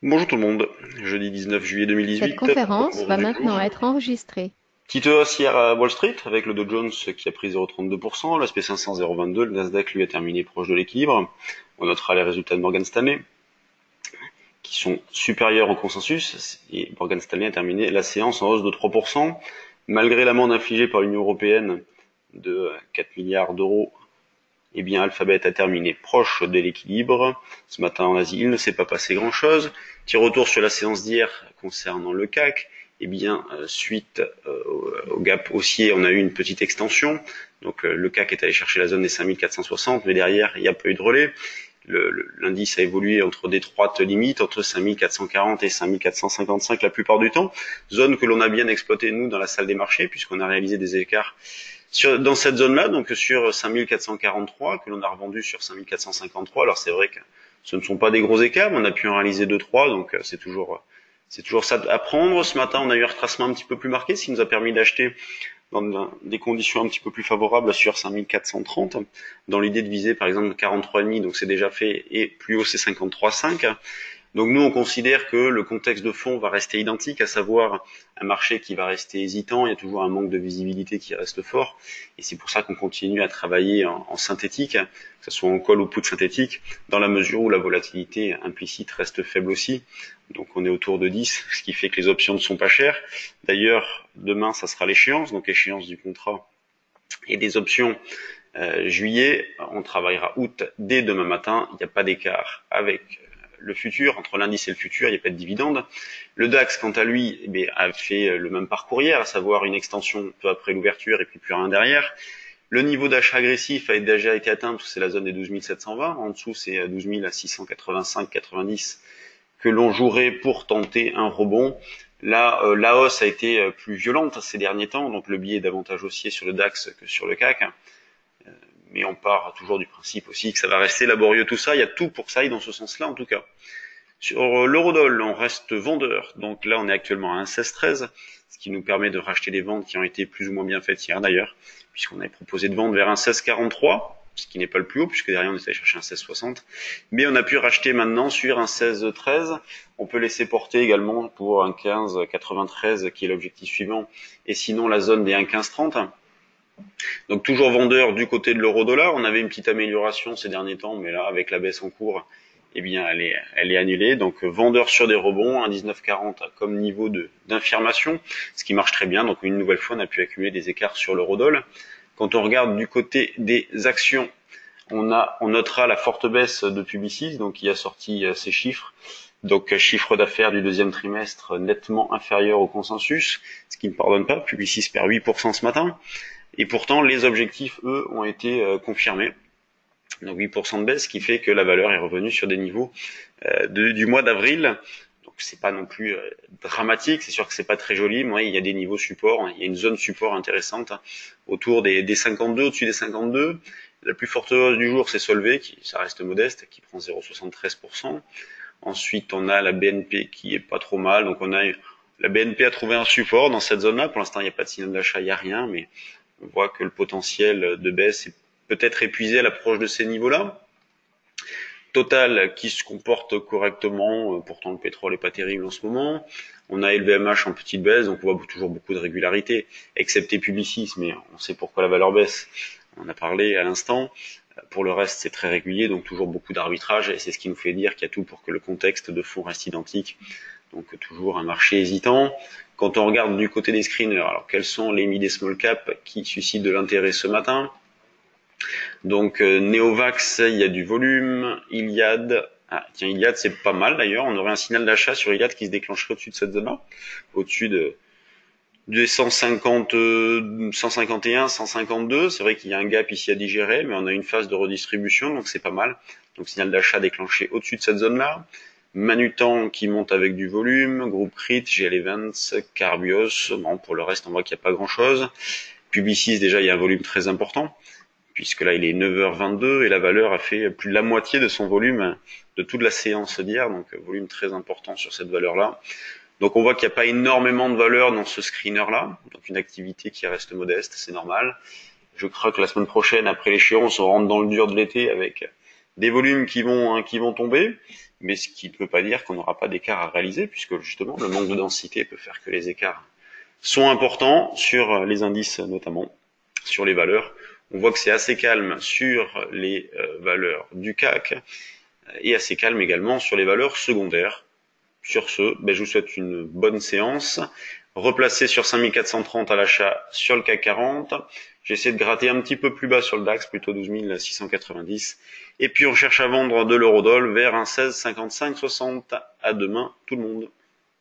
Bonjour tout le monde, jeudi 19 juillet Cette 2018, conférence va bonjour du maintenant jour. être enregistrée. Petite hausse hier à Wall Street avec le Dow Jones qui a pris 0,32%, le SP500 0,22, le Nasdaq lui a terminé proche de l'équilibre. On notera les résultats de Morgan Stanley qui sont supérieurs au consensus et Morgan Stanley a terminé la séance en hausse de 3%, malgré l'amende infligée par l'Union européenne de 4 milliards d'euros. Eh bien, Alphabet a terminé proche de l'équilibre. Ce matin en Asie, il ne s'est pas passé grand-chose. Petit retour sur la séance d'hier concernant le CAC. Eh bien, suite au gap haussier, on a eu une petite extension. Donc le CAC est allé chercher la zone des 5460, mais derrière, il n'y a pas eu de relais. L'indice a évolué entre d'étroites limites, entre 5440 et 5455 la plupart du temps. Zone que l'on a bien exploitée, nous, dans la salle des marchés, puisqu'on a réalisé des écarts dans cette zone-là, donc sur 5443, que l'on a revendu sur 5453. Alors c'est vrai que ce ne sont pas des gros écarts, mais on a pu en réaliser 2-3, donc c'est toujours ça à prendre. Ce matin, on a eu un retracement un petit peu plus marqué, ce qui nous a permis d'acheter dans des conditions un petit peu plus favorables sur 5430, dans l'idée de viser par exemple 43,5, donc c'est déjà fait, et plus haut c'est 53,5. Donc nous, on considère que le contexte de fond va rester identique, à savoir un marché qui va rester hésitant, il y a toujours un manque de visibilité qui reste fort, et c'est pour ça qu'on continue à travailler en synthétique, que ce soit en call ou put synthétique, dans la mesure où la volatilité implicite reste faible aussi. Donc on est autour de 10, ce qui fait que les options ne sont pas chères. D'ailleurs, demain, ça sera l'échéance, donc échéance du contrat et des options juillet. On travaillera août dès demain matin, il n'y a pas d'écart avec le futur, entre l'indice et le futur, il n'y a pas de dividende. Le DAX, quant à lui, a fait le même parcours hier, à savoir une extension peu après l'ouverture et puis plus rien derrière. Le niveau d'achat agressif a déjà été atteint, c'est la zone des 12 720. En dessous, c'est 12 685-90 que l'on jouerait pour tenter un rebond. Là, la hausse a été plus violente ces derniers temps, donc le biais est davantage haussier sur le DAX que sur le CAC. Mais on part toujours du principe aussi que ça va rester laborieux tout ça. Il y a tout pour que ça aille dans ce sens-là en tout cas. Sur l'eurodoll, on reste vendeur. Donc là, on est actuellement à 1,1613, ce qui nous permet de racheter des ventes qui ont été plus ou moins bien faites hier d'ailleurs, puisqu'on avait proposé de vendre vers 1,1643, ce qui n'est pas le plus haut, puisque derrière on est allé chercher un 16,60. Mais on a pu racheter maintenant sur un 16,13. On peut laisser porter également pour un 15,93 qui est l'objectif suivant, et sinon la zone des 1,1530. Donc toujours vendeur du côté de l'euro-dollar. On avait une petite amélioration ces derniers temps, mais là, avec la baisse en cours, eh bien, elle est annulée. Donc vendeur sur des rebonds, un 19,40 comme niveau d'infirmation, ce qui marche très bien. Donc une nouvelle fois, on a pu accumuler des écarts sur l'euro-dollar. Quand on regarde du côté des actions, on notera la forte baisse de Publicis, donc qui a sorti ses chiffres. Donc chiffre d'affaires du deuxième trimestre nettement inférieur au consensus, ce qui ne pardonne pas. Publicis perd 8% ce matin. Et pourtant, les objectifs, eux, ont été confirmés. Donc 8% de baisse, ce qui fait que la valeur est revenue sur des niveaux du mois d'avril. Donc c'est pas non plus dramatique, c'est sûr que c'est pas très joli, mais il y a des niveaux support, il y a une zone support intéressante autour des 52, au-dessus des 52. La plus forte hausse du jour, c'est Solvay, ça reste modeste, qui prend 0,73%. Ensuite, on a la BNP qui est pas trop mal, donc la BNP a trouvé un support dans cette zone-là. Pour l'instant, il n'y a pas de signal d'achat, il n'y a rien, mais on voit que le potentiel de baisse est peut-être épuisé à l'approche de ces niveaux-là. Total qui se comporte correctement, pourtant le pétrole n'est pas terrible en ce moment. On a LVMH en petite baisse, donc on voit toujours beaucoup de régularité, excepté Publicis, mais on sait pourquoi la valeur baisse. On en a parlé à l'instant. Pour le reste, c'est très régulier, donc toujours beaucoup d'arbitrage, et c'est ce qui nous fait dire qu'il y a tout pour que le contexte de fond reste identique. Donc toujours un marché hésitant. Quand on regarde du côté des screeners, alors quels sont les mid et small cap qui suscitent de l'intérêt ce matin? Donc Neovax, il y a du volume. Iliad, ah tiens, Iliad c'est pas mal d'ailleurs. On aurait un signal d'achat sur Iliad qui se déclencherait au-dessus de cette zone-là, au-dessus des 150, 151, 152. C'est vrai qu'il y a un gap ici à digérer, mais on a une phase de redistribution, donc c'est pas mal. Donc signal d'achat déclenché au-dessus de cette zone-là. Manutan qui monte avec du volume, Groupe Crit, GL Events, Carbios. Bon, pour le reste, on voit qu'il n'y a pas grand-chose. Publicis, déjà, il y a un volume très important, puisque là, il est 9h22 et la valeur a fait plus de la moitié de son volume de toute la séance d'hier, donc volume très important sur cette valeur-là. Donc on voit qu'il n'y a pas énormément de valeur dans ce screener-là, donc une activité qui reste modeste, c'est normal. Je crains que la semaine prochaine, après l'échéance, on rentre dans le dur de l'été avec des volumes qui vont tomber, mais ce qui ne veut pas dire qu'on n'aura pas d'écart à réaliser, puisque justement le manque de densité peut faire que les écarts sont importants sur les indices notamment, sur les valeurs. On voit que c'est assez calme sur les valeurs du CAC et assez calme également sur les valeurs secondaires. Sur ce, je vous souhaite une bonne séance. Replacé sur 5430 à l'achat sur le CAC 40. J'essaie de gratter un petit peu plus bas sur le DAX, plutôt 12 690. Et puis on cherche à vendre de l'eurodoll vers un 16,55,60. À demain tout le monde.